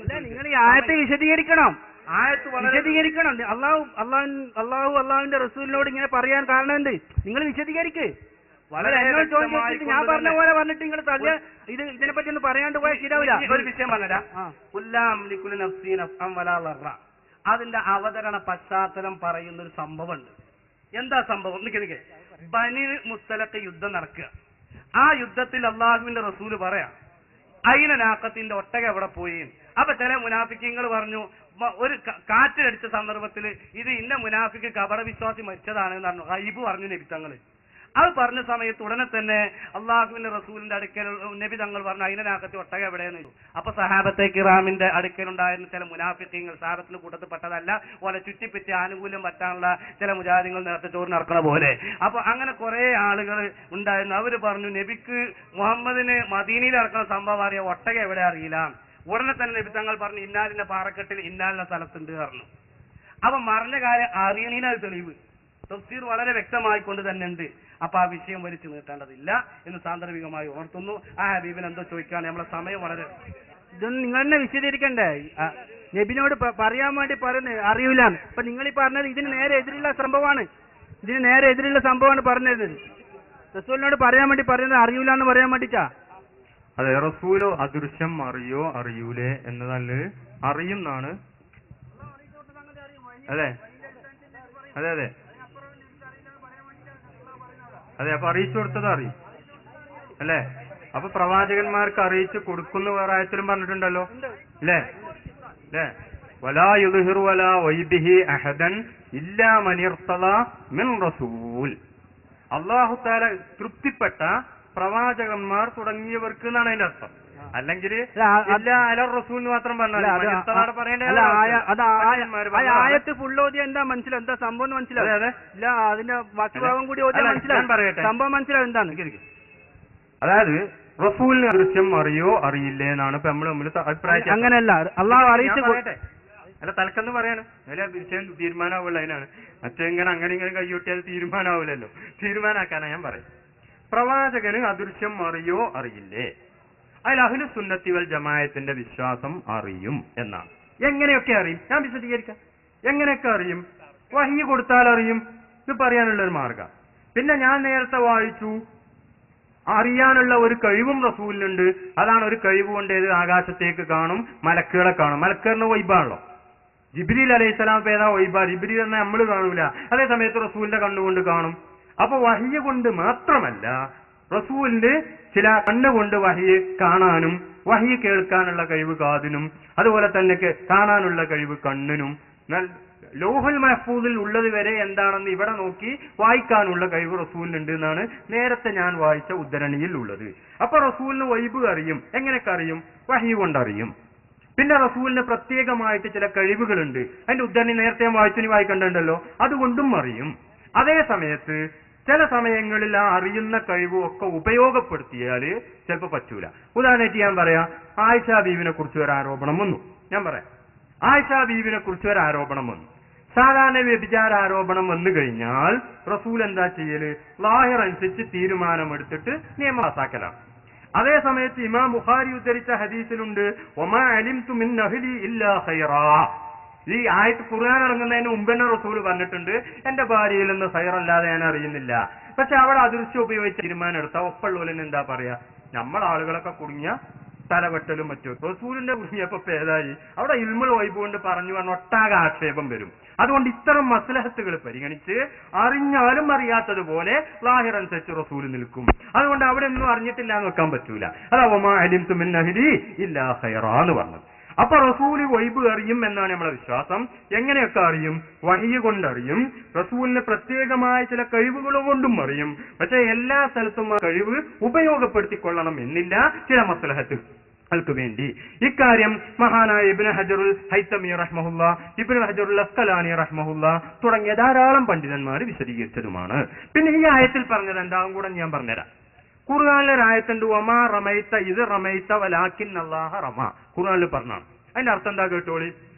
നിങ്ങൾ ഈ ആയത്തെ വിശദീകരിക്കണം. വിശദീകരിക്കണം. അള്ളാഹുവിന്റെ റസൂലിനോട് ഇങ്ങനെ പറയാൻ കാരണം എന്ത്? നിങ്ങൾ വിശദീകരിക്ക്. ഞാൻ പറഞ്ഞ പോലെ പറഞ്ഞിട്ട് നിങ്ങൾ തള്ളിയ ഇതിനെ പറ്റി ഒന്ന് പറയാണ്ട് പോയാൽ ശരിയാവില്ല. ഒരു വിഷയം പറഞ്ഞുതരാം. അതിന്റെ അവതരണ പശ്ചാത്തലം പറയുന്ന ഒരു സംഭവമുണ്ട്. എന്താ സംഭവം? നിൽക്കെ ബനി മുസ്തലക്ക് യുദ്ധം നടക്കുക. ആ യുദ്ധത്തിൽ അള്ളാഹുവിന്റെ റസൂല് പറയാം, അയിന നാക്കത്തിന്റെ ഒട്ടക എവിടെ പോയി? അപ്പൊ ചില മുനാഫിക്കങ്ങൾ പറഞ്ഞു, ഒരു കാറ്റിലടിച്ച സന്ദർഭത്തിൽ ഇത് ഇന്ന മുനാഫിക്ക് കപട വിശ്വാസി മരിച്ചതാണെന്ന് പറഞ്ഞു. ഗൈബ് പറഞ്ഞു നബി തങ്ങൾ. അത് പറഞ്ഞ സമയത്ത് ഉടനെ തന്നെ അള്ളാഹുവിന്റെ റസൂലിന്റെ അടുക്കൽ നബി തങ്ങൾ പറഞ്ഞു, അതിനാക്കത്തി ഒട്ടക എവിടെയെന്ന് ചോദിച്ചു. അപ്പൊ സഹാബത്തെ കിറാമിന്റെ അടുക്കലുണ്ടായിരുന്ന ചില മുനാഫിക്കങ്ങൾ, സഹാബത്തിന്റെ കൂട്ടത്തിൽ പെട്ടതല്ല, ഓലെ ചുറ്റിപ്പറ്റി ആനുകൂല്യം പറ്റാനുള്ള ചില മുജാഹിദീങ്ങൾ നേരത്തെ ചോറ് നടക്കണ പോലെ. അപ്പൊ അങ്ങനെ കുറെ ആളുകൾ ഉണ്ടായിരുന്നു. അവര് പറഞ്ഞു, നബിക്ക് മുഹമ്മദിന് മദീനയിൽ നടക്കുന്ന സംഭവം അറിയാം, ഒട്ടക എവിടെ അറിയില്ല. ഉടനെ തന്നെ നബി തങ്ങൾ പറഞ്ഞു, ഇന്നാലിന്റെ പാറക്കെട്ടിൽ ഇന്നാലിന്റെ സ്ഥലത്തുണ്ട് പറഞ്ഞു. അപ്പൊ മറിഞ്ഞ കാര്യം അറിയണീന തെളിവ് തഫ്സീർ വളരെ വ്യക്തമായിക്കൊണ്ട് തന്നെ ഉണ്ട്. അപ്പൊ ആ വിഷയം വലിച്ചു നീട്ടേണ്ടതില്ല എന്ന് സാന്ദർഭികമായി ഉണർത്തുന്നു. ആ ഹബീബിന് എന്തോ ചോദിക്കാണ്, നമ്മളെ സമയം വളരെ. ഇതൊന്നും നിങ്ങൾ തന്നെ വിശദീകരിക്കണ്ടേ? നബിനോട് പറയാൻ വേണ്ടി പറയുന്നത് അറിയൂല. അപ്പൊ നിങ്ങൾ ഈ പറഞ്ഞത് ഇതിന് നേരെ എതിരുള്ള സംഭവമാണ്. ഇതിന് നേരെ എതിരുള്ള സംഭവമാണ് പറഞ്ഞത്. റസൂലിനോട് പറയാൻ വേണ്ടി പറയുന്നത് അറിയൂല എന്ന് പറയാൻ വേണ്ടിട്ടാ. അതെ, റസൂലോ അദൃശ്യം അറിയോ അറിയൂലേ എന്നതല്ല, അറിയുന്നാണ്. അതെ അതെ അതെ അതെ. അപ്പൊ അറിയിച്ചു കൊടുത്തത് അറിയും അല്ലേ? അപ്പൊ പ്രവാചകന്മാർക്ക് അറിയിച്ചു കൊടുക്കുന്ന വേറെ ആയത്തിലും പറഞ്ഞിട്ടുണ്ടല്ലോ അല്ലേ? അല്ലേ? വലാ യുദ്ഹിറു വലാ വൈബിഹി അഹദൻ ഇല്ലാ മൻ ഇർതളാ മിൻ റസൂൽ. അല്ലാഹു തആല തൃപ്തിപ്പെട്ട പ്രവാചകന്മാർ തുടങ്ങിയവർക്ക് എന്നാണ് അതിന്റെ അർത്ഥം. അല്ലെങ്കിൽ റസൂൽ എന്ന് മാത്രം പറഞ്ഞാൽ ആയത്ത് ഫുള്ള് ഓതിയ എന്താ മനസ്സിലാവും? എന്താ സംഭവം മനസ്സിലാവും? ഇല്ല, അതിന്റെ ബാക്കി ഭാഗം കൂടി ഓതിയാൽ മനസ്സിലാവും. സംഭവം മനസ്സിലാവും എന്താണ്. അതായത് റസൂലിന് ദൃശ്യം അറിയോ അറിയില്ലേ എന്നാണ് ഇപ്പൊ നമ്മൾ തമ്മിൽ അഭിപ്രായം. അങ്ങനെയല്ല, അള്ളാഹു അറിയിച്ചു അല്ല, തലക്കെന്ന് പറയാണ്. അതിലെ വിഷയം തീരുമാനമാവുള്ള അതിനാണ്. മറ്റെങ്ങനെ അങ്ങനെ ഇങ്ങനെ കൈയൊട്ടിയാൽ തീരുമാനമാവില്ലല്ലോ. തീരുമാനാക്കാനാ ഞാൻ പറയും. പ്രവാചകന് അദൃശ്യം അറിയോ അറിയില്ലേ? അതിൽ അഹ്ലു സുന്നത്തി വൽ ജമാഅത്തിന്റെ വിശ്വാസം അറിയും എന്നാണ്. എങ്ങനെയൊക്കെ അറിയും? ഞാൻ വിശദീകരിക്കാം. എങ്ങനെയൊക്കെ അറിയും? വഹി കൊടുത്താൽ അറിയും. ഇത് പറയാനുള്ള ഒരു മാർഗം. പിന്നെ ഞാൻ നേരത്തെ വായിച്ചു, അറിയാനുള്ള ഒരു കഴിവും റസൂലിനുണ്ട്. അതാണ് ഒരു കഴിവ് കൊണ്ട് ഏത് ആകാശത്തേക്ക് കാണും, മലക്കുകളെ കാണും. മലക്കുകളിന് വൈബാണല്ലോ. ജിബ്രീൽ അലൈഹിസ്സലാം പേരാ വൈബ. ജിബ്രീൽ എന്നെ നമ്മൾ കാണൂല, അതേ സമയത്ത് റസൂലിന്റെ കണ്ണുകൊണ്ട് കാണും. അപ്പൊ വഹിയ കൊണ്ട് മാത്രമല്ല, റസൂലിന്റെ ചില കണ്ണുകൊണ്ട് വഹിയെ കാണാനും വഹി കേൾക്കാനുള്ള കഴിവ് കാതിനും, അതുപോലെ തന്നെ കാണാനുള്ള കഴിവ് കണ്ണിനും, ലൗഹുൽ മഹ്ഫൂദിൽ ഉള്ളത് വരെ എന്താണെന്ന് ഇവിടെ നോക്കി വായിക്കാനുള്ള കഴിവ് റസൂലിനുണ്ട് എന്നാണ് നേരത്തെ ഞാൻ വായിച്ച ഉദ്ധരണിയിൽ ഉള്ളത്. അപ്പൊ റസൂലിന് വൈബ് അറിയും. എങ്ങനെയൊക്കെ അറിയും? വഹി കൊണ്ടറിയും. പിന്നെ റസൂലിന് പ്രത്യേകമായിട്ട് ചില കഴിവുകളുണ്ട്. അതിന്റെ ഉദ്ധരണി നേരത്തെ ഞാൻ വായിച്ചു, നീ വായിക്കണ്ടല്ലോ, അതുകൊണ്ടും അറിയും. അതേ സമയത്ത് ചില സമയങ്ങളിൽ ആ അറിയുന്ന കഴിവും ഒക്കെ ഉപയോഗപ്പെടുത്തിയാല് ചിലപ്പോ പറ്റൂല. ഉദാഹരണമായിട്ട് ഞാൻ പറയാം, ആയിഷാ ബീവിനെ കുറിച്ച് ഒരു ആരോപണം വന്നു. ഞാൻ പറയാം, ആയിഷാ ബീവിനെ കുറിച്ച് ഒരു ആരോപണം വന്നു. സാധാരണ വ്യഭിചാര ആരോപണം വന്നു കഴിഞ്ഞാൽ റസൂൽ എന്താ ചെയ്യല്? ലാഹിർ അനുസരിച്ച് തീരുമാനമെടുത്തിട്ട് നിയമം പാസാക്കലാണ്. അതേ സമയത്ത് ഇമാം ബുഖാരി ഉദ്ധരിച്ച ഹദീസിലുണ്ട്, വമാ അലിംതു മിൻ അഹ്ലി ഇല്ലാ ഖൈറാ. ഈ ആയത്ത് ഖുർആൻ ഇറങ്ങുന്നതിന് മുമ്പ് തന്നെ റസൂൽ പറഞ്ഞിട്ടുണ്ട്, എന്റെ ഭാര്യയിൽ നിന്ന് ഖൈറല്ലാതെ ഞാൻ അറിയുന്നില്ല. പക്ഷെ അവിടെ അദൃശ്യം ഉപയോഗിച്ച് തീരുമാനം എടുത്താൽ ഒപ്പുള്ളൂലെന്ന് എന്താ പറയാ? നമ്മൾ ആളുകളൊക്കെ കുടുങ്ങിയ തലവെട്ടലും മറ്റും. റസൂലിന്റെ കുടുങ്ങിയപ്പോ പേതായി അവിടെ ഇൽമുൽ വൈബ് കൊണ്ട് പറഞ്ഞു പറഞ്ഞ ഒട്ടാകെ ആക്ഷേപം വരും. അതുകൊണ്ട് ഇത്തരം മസ്ലഹത്തുകൾ പരിഗണിച്ച് അറിഞ്ഞാലും അറിയാത്തതുപോലെ ലാഹിർ അനുസരിച്ച് റസൂൽ നിൽക്കും. അതുകൊണ്ട് അവിടെ ഒന്നും അറിഞ്ഞിട്ടില്ല എന്ന് വെക്കാൻ പറ്റൂല. അതാ വമാ അലിംതു മിൻ അഹ്ലി ഇല്ലാ ഖൈറാ എന്ന് പറഞ്ഞത്. അപ്പൊ റസൂല് വൈബ് അറിയും എന്നാണ് നമ്മളെ വിശ്വാസം. എങ്ങനെയൊക്കെ അറിയും? വഹി കൊണ്ടറിയും. റസൂലിന് പ്രത്യേകമായ ചില കഴിവുകൾ കൊണ്ടും അറിയും. പക്ഷെ എല്ലാ സ്ഥലത്തും ആ കഴിവ് ഉപയോഗപ്പെടുത്തിക്കൊള്ളണം എന്നില്ല, ചില മസ്ലഹത്തുകൾക്ക് വേണ്ടി. ഇക്കാര്യം മഹാനായ ഇബ്നു ഹജറുൽ ഹൈതമി റഹ്മഹുല്ല, ഇബ്നു ഹജറുൽ അസ്ഖലാനി റഹ്മഹുല്ല തുടങ്ങിയ ധാരാളം പണ്ഡിതന്മാർ വിശദീകരിച്ചതുമാണ്. പിന്നെ ഈ ആയത്തിൽ പറഞ്ഞത് എന്താകും കൂടെ ഞാൻ പറഞ്ഞുതരാം. ഖുർആനിലെ ആയത്തുണ്ട്, വമാ റമൈത ഇത് റമൈത വലാകിൻ അല്ലാഹ റമ. ഖുർആനിൽ പറഞ്ഞാണ്. അതിന്റെ അർത്ഥം എന്താ കേട്ടോളി?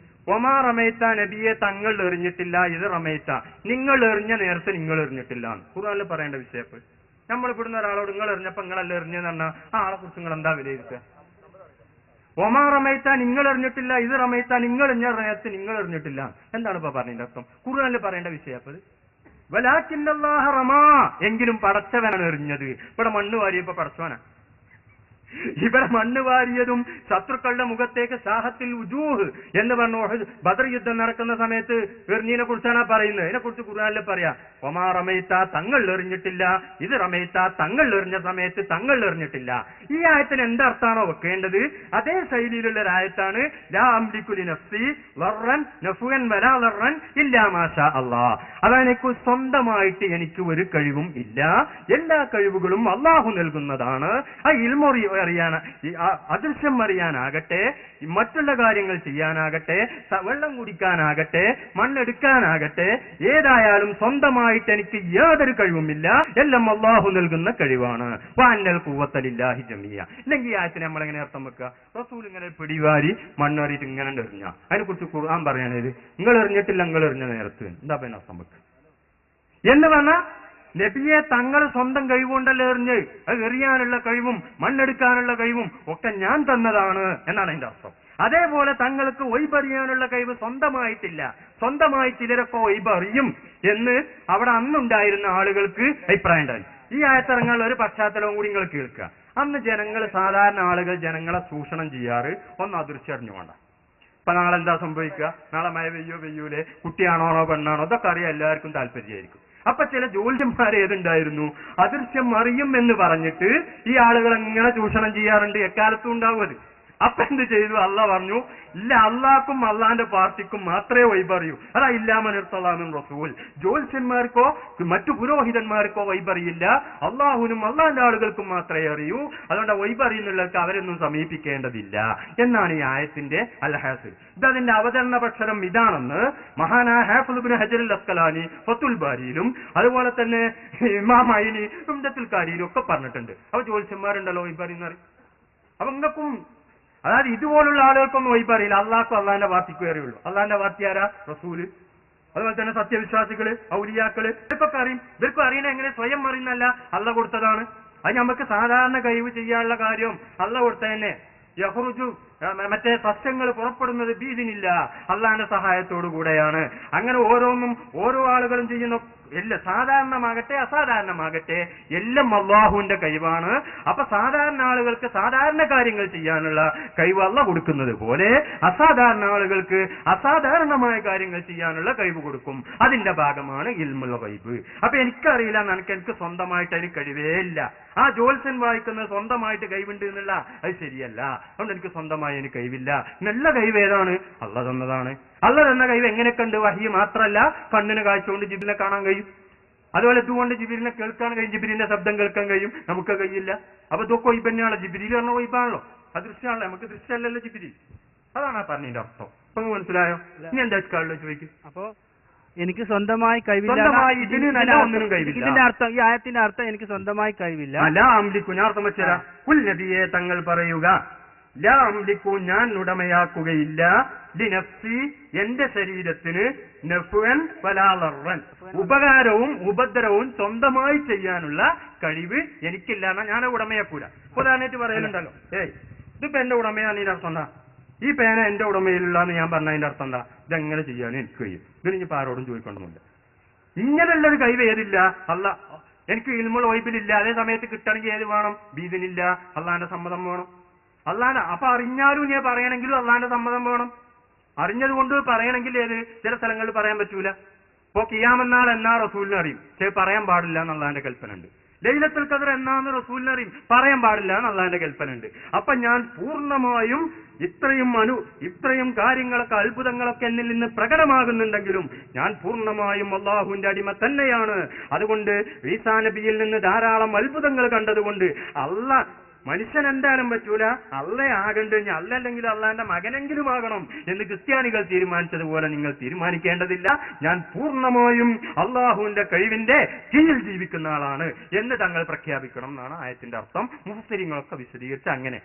വമാ റമൈത, നബിയെ തങ്ങൾ എറിഞ്ഞിട്ടില്ല, ഇത് റമൈത നിങ്ങൾ എറിഞ്ഞ നേരത്തെ നിങ്ങൾ എറിഞ്ഞിട്ടില്ല. ഖുർആനിൽ പറയേണ്ട വിഷയപ്പോൾ നമ്മൾ ഇവിടുന്ന് ഒരാളോട് നിങ്ങൾ എറിഞ്ഞപ്പോ നിങ്ങളല്ല എറിഞ്ഞെന്ന് പറഞ്ഞാൽ ആ ആളെ കുറിച്ച് നിങ്ങൾ എന്താ വിലയിരുത്തുക? ഒമാ റമൈത്ത നിങ്ങൾ എറിഞ്ഞിട്ടില്ല, ഇത് റമൈത്ത നിങ്ങൾ എറിഞ്ഞ നേരത്ത് നിങ്ങൾ എറിഞ്ഞിട്ടില്ല. എന്താണ് ഇപ്പൊ പറഞ്ഞതിന്റെ അർത്ഥം? ഖുർആനിൽ പറയേണ്ട വിഷയം അപ്പത് വലാകിന്നല്ലാഹ റമാ, എങ്കിലും പടച്ചവനാണ് എറിഞ്ഞത്. ഇവിടെ മണ്ണ് വാരിയപ്പോ പടച്ചവനാ. ഇവിടെ മണ്ണ് വാരിയതും ശത്രുക്കളുടെ മുഖത്തേക്ക് സാഹത്തിൽ ഉജൂഹ് എന്ന് പറഞ്ഞു ബദർ യുദ്ധം നടക്കുന്ന സമയത്ത് എറിഞ്ഞതിനെ കുറിച്ചാണ് പറയുന്നത്. ഇതിനെ കുറിച്ച് ഖുർആനിൽ പറയാ ഒമാ റമൈത്ത തങ്ങൾ എറിഞ്ഞിട്ടില്ല, ഇത് റമൈത്ത തങ്ങൾ എറിഞ്ഞ സമയത്ത് തങ്ങൾ എറിഞ്ഞിട്ടില്ല. ഈ ആയത്തിന് എന്തർത്ഥാണോ വെക്കേണ്ടത് അതേ ശൈലിയിലുള്ള ഒരു ആയത്താണ് ലാ അംലികു ലിനഫ്സി ലർറൻ നഫുൻ വലാ ലർറൻ ഇല്ലാ മാഷാ അല്ലാഹ്. അതാണ് എനിക്ക് സ്വന്തമായിട്ട് എനിക്ക് ഒരു കഴിവും ഇല്ല, എല്ലാ കഴിവുകളും അള്ളാഹു നൽകുന്നതാണ്. ആ ഇൽമൊറി അറിയാൻ, അദൃശ്യം അറിയാനാകട്ടെ, മറ്റുള്ള കാര്യങ്ങൾ ചെയ്യാനാകട്ടെ, വെള്ളം കുടിക്കാനാകട്ടെ, മണ്ണെടുക്കാനാകട്ടെ, ഏതായാലും സ്വന്തമായിട്ട് എനിക്ക് യാതൊരു കഴിവുമില്ല, എല്ലാം അള്ളാഹു നൽകുന്ന കഴിവാണ്. വാന്നൽ ഖുവ്വത്തലില്ലാഹി ജമിയ. ഇല്ലെങ്കിൽ ഈ ആയത്തിന് നമ്മളെങ്ങനെ അർത്ഥം വെക്കുക? റസൂൽ ഇങ്ങനെ പിടിവാരി മണ്ണേറിയിട്ട് ഇങ്ങനെ എറിഞ്ഞ അതിനെ കുറിച്ച് ഖുർആൻ പറയണത് നിങ്ങൾ എറിഞ്ഞിട്ടില്ല, നിങ്ങൾ എറിഞ്ഞ നേരത്ത് എന്താ പിന്നെ അർത്ഥം വെക്കുക എന്ന് പറഞ്ഞാൽ നബിയെ തങ്ങൾ സ്വന്തം കഴിവുകൊണ്ടല്ലേ എറിഞ്ഞ്, അത് എറിയാനുള്ള കഴിവും മണ്ണെടുക്കാനുള്ള കഴിവും ഒക്കെ ഞാൻ തന്നതാണ് എന്നാണ് അതിന്റെ അർത്ഥം. അതേപോലെ തങ്ങൾക്ക് ഒയ്ബറിയാനുള്ള കഴിവ് സ്വന്തമായിട്ടില്ല, സ്വന്തമായി ചിലരൊക്കെ ഒയ്ബറിയും എന്ന് അവിടെ അന്നുണ്ടായിരുന്ന ആളുകൾക്ക് അഭിപ്രായം ഉണ്ടായി. ഈ ആയത്തിറങ്ങാനുള്ള ഒരു പശ്ചാത്തലവും കൂടി നിങ്ങൾ കേൾക്കുക. അന്ന് ജനങ്ങൾ, സാധാരണ ആളുകൾ ജനങ്ങളെ ചൂഷണം ചെയ്യാറ് ഒന്ന് അദൃശ്യറിഞ്ഞു വേണ്ട. ഇപ്പൊ നാളെ എന്താ സംഭവിക്കുക, നാളെ മഴ പെയ്യൂലേ, കുട്ടിയാണോ പെണ്ണാണോ ഇതൊക്കെ അറിയാൻ എല്ലാവർക്കും താല്പര്യമായിരിക്കും. അപ്പൊ ചില ജ്യോത്സ്യന്മാർ ഏതുണ്ടായിരുന്നു, അദൃശ്യം അറിയും എന്ന് പറഞ്ഞിട്ട് ഈ ആളുകൾ എങ്ങനെ ചൂഷണം ചെയ്യാറുണ്ട്, എക്കാലത്തും ഉണ്ടാവും അത്. അപ്പൊ എന്ത് ചെയ്തു? അള്ളാഹ് പറഞ്ഞു ഇല്ല, അള്ളാഹ്ക്കും അള്ളാന്റെ പാർട്ടിക്കും മാത്രമേ വൈബറിയൂ. അതാ ഇല്ലാമനിർത്തലാനും റസൂൽ. ജ്യോത്സ്യന്മാർക്കോ മറ്റു പുരോഹിതന്മാർക്കോ വൈബറിയില്ല, അള്ളാഹുനും അള്ളാന്റെ ആളുകൾക്കും മാത്രമേ അറിയൂ. അതുകൊണ്ട് വൈബറിയുന്നുള്ളവർക്ക് അവരൊന്നും സമീപിക്കേണ്ടതില്ല എന്നാണ് ഈ ആയത്തിന്റെ അൽഹാസിൽ. ഇതതിന്റെ അവതരണ പക്ഷരം ഇതാണെന്ന് മഹാനായ ഹാഫിദ് ഇബ്നു ഹജർ അൽ അസ്കലാനി ഫത്തുൽ ബാരിയിലും അതുപോലെ തന്നെ ഇമാം ഐനി ഉംദത്തുൽ ഖാരിയിലും ഒക്കെ പറഞ്ഞിട്ടുണ്ട്. അപ്പൊ ജ്യോത്സ്യന്മാരുണ്ടല്ലോ വൈബറിയെന്ന് പറയും. അപ്പൊ നിങ്ങൾക്കും, അതായത് ഇതുപോലുള്ള ആളുകൾക്കൊന്നും വൈബറിയില്ല, അള്ളാഹ്ക്കും അള്ളാന്റെ പാർട്ടിക്കും അറിയുള്ളൂ. അള്ളാന്റെ പാർട്ടി ആരാ? റസൂല്. അതുപോലെ തന്നെ സത്യവിശ്വാസികള്, ഔലിയാക്കള്, ഇവർക്കൊക്കെ അറിയും. ഇവർക്കും അറിയണ എങ്ങനെ? സ്വയം അറിയുന്നല്ല, അള്ള കൊടുത്തതാണ്. അത് നമുക്ക് സാധാരണ കഴിവ് ചെയ്യാനുള്ള കാര്യം അള്ള കൊടുത്ത തന്നെ. യഹ്റുജു മറ്റേ സസ്യങ്ങൾ പുറപ്പെടുന്നത് ബീദിനില്ല, അള്ളാന്റെ സഹായത്തോടു കൂടെയാണ്. അങ്ങനെ ഓരോന്നും ഓരോ ആളുകളും ചെയ്യുന്ന എല്ലാം സാധാരണമാകട്ടെ അസാധാരണമാകട്ടെ എല്ലാം അള്ളാഹുവിന്റെ കഴിവാണ്. അപ്പൊ സാധാരണ ആളുകൾക്ക് സാധാരണ കാര്യങ്ങൾ ചെയ്യാനുള്ള കഴിവ് അള്ള കൊടുക്കുന്നത് പോലെ അസാധാരണ ആളുകൾക്ക് അസാധാരണമായ കാര്യങ്ങൾ ചെയ്യാനുള്ള കഴിവ് കൊടുക്കും. അതിന്റെ ഭാഗമാണ് ഇൽമുൽ ഗൈബ്. അപ്പൊ എനിക്കറിയില്ല, എനിക്ക് സ്വന്തമായിട്ട് അതിന് കഴിവേ ഇല്ല. ആ ജ്യോത്സ്യൻ വായിക്കുന്നത് സ്വന്തമായിട്ട് കഴിവുണ്ട് എന്നുള്ള അത് ശരിയല്ല. അതുകൊണ്ട് എനിക്ക് സ്വന്തമായി എനിക്ക് കഴിവില്ല. നല്ല കഴിവ് ഏതാണ്? അള്ള തന്നതാണ്. അള്ള തന്ന കഴിവ് എങ്ങനെയൊക്കെ ഉണ്ട്? വഹി മാത്രമല്ല, കണ്ണിന് കാഴ്ച കൊണ്ട് ജിബിലിനെ കാണാൻ കഴിയും. അതുപോലെ ഇതുകൊണ്ട് ജിബിലിനെ കേൾക്കാൻ കഴിയും, ജിബിലിന്റെ ശബ്ദം കേൾക്കാൻ കഴിയും. നമുക്ക് കഴിയില്ല. അപ്പൊ ഇതൊക്കെ ഒയ്ബ് തന്നെയാണല്ലോ. ജിബിലിൽ പറഞ്ഞ ഒയ്ബാണല്ലോ, അദൃശ്യമാണല്ലോ, നമുക്ക് ദൃശ്യമല്ലല്ലോ ജിബിലി. അതാണ് ആ പറഞ്ഞതിന്റെ അർത്ഥം. അപ്പൊ മനസ്സിലായോ? ഇനി എന്താ കാളിലോ ചോദിക്കും. അപ്പൊ എനിക്ക് സ്വന്തമായി കഴിവില്ല, ഇതിന്റെ അർത്ഥം, ഈ ആയത്തിന്റെ അർത്ഥം എനിക്ക് സ്വന്തമായി കഴിവില്ല. ലാ അംലിക്കു, ഞാൻ അർത്ഥം വെച്ചരാ. കുൽ നബിയെ തങ്ങൾ പറയുക, ലാ അംലിക്കു ഞാൻ ഉടമയാക്കുകയില്ല, ലിനഫ്സി എന്റെ ശരീരത്തിന്, നഫ്വൻ വലാ ലർറൻ ഉപകാരവും ഉപദ്രവവും സ്വന്തമായി ചെയ്യാനുള്ള കഴിവ് എനിക്കില്ല എന്നാ ഞാൻ ഉടമയാക്കൂല. ഉദാഹരണമായിട്ട് പറയലുണ്ടല്ലോ, ഇതിപ്പോ എന്റെ ഉടമയാണ്, ഇതിന്റെ അർത്ഥം എന്താ? ഈ പേന എന്റെ ഉടമയിലുള്ള എന്ന് ഞാൻ പറഞ്ഞ അതിന്റെ അർത്ഥം എന്താ? ഇതെങ്ങനെ ചെയ്യാനും എനിക്ക് കഴിയും. ഇതിന് ഇനിയിപ്പോ ആരോടും ചോദിക്കൊണ്ടൊന്നുമില്ല. ഇങ്ങനെയുള്ളൊരു കഴിവ് ഏതില്ല? അല്ല, എനിക്ക് ഇൽമുൽ ഗൈബിലില്ല. അതേ സമയത്ത് കിട്ടണമെങ്കിൽ ഏത് വേണം? ബീദിനില്ല, അള്ളാന്റെ സമ്മതം വേണം. അള്ളാന്റെ അപ്പൊ അറിഞ്ഞാലും ഞാൻ പറയണമെങ്കിലും അള്ളാന്റെ സമ്മതം വേണം. അറിഞ്ഞത് കൊണ്ട് പറയണമെങ്കിൽ ഏത്? ചില സ്ഥലങ്ങളിൽ പറയാൻ പറ്റൂല. ഇപ്പൊ ഖിയാമത്ത് എന്നാ റസൂലിനെ അറിയും, പക്ഷെ പറയാൻ പാടില്ല എന്നുള്ളതിന്റെ കൽപ്പന ഉണ്ട്. ലൈലത്തുൽ ഖദ്ർ എന്നാന്ന് റസൂലിനെ അറിയും, പറയാൻ പാടില്ല എന്നുള്ളതിന്റെ കൽപ്പന ഉണ്ട്. അപ്പൊ ഞാൻ പൂർണ്ണമായും ഇത്രയും കാര്യങ്ങളൊക്കെ അത്ഭുതങ്ങളൊക്കെ എന്നിൽ നിന്ന് പ്രകടമാകുന്നുണ്ടെങ്കിലും ഞാൻ പൂർണ്ണമായും അള്ളാഹുവിന്റെ അടിമ തന്നെയാണ്. അതുകൊണ്ട് ഈസാ നബിയിൽ നിന്ന് ധാരാളം അത്ഭുതങ്ങൾ കണ്ടതുകൊണ്ട് മനുഷ്യൻ എന്തായാലും പറ്റൂല, അള്ളേ ആകണ്ട, അല്ല അല്ലെങ്കിൽ അള്ളാന്റെ മകനെങ്കിലും ആകണം എന്ന് ക്രിസ്ത്യാനികൾ തീരുമാനിച്ചതുപോലെ നിങ്ങൾ തീരുമാനിക്കേണ്ടതില്ല. ഞാൻ പൂർണ്ണമായും അള്ളാഹുവിന്റെ കഴിവിന്റെ കീഴിൽ ജീവിക്കുന്ന ആളാണ് എന്ന് തങ്ങൾ പ്രഖ്യാപിക്കണം എന്നാണ് ആയത്തിന്റെ അർത്ഥം. മുഫസ്സിരീങ്ങളൊക്കെ വിശദീകരിച്ച് അങ്ങനെ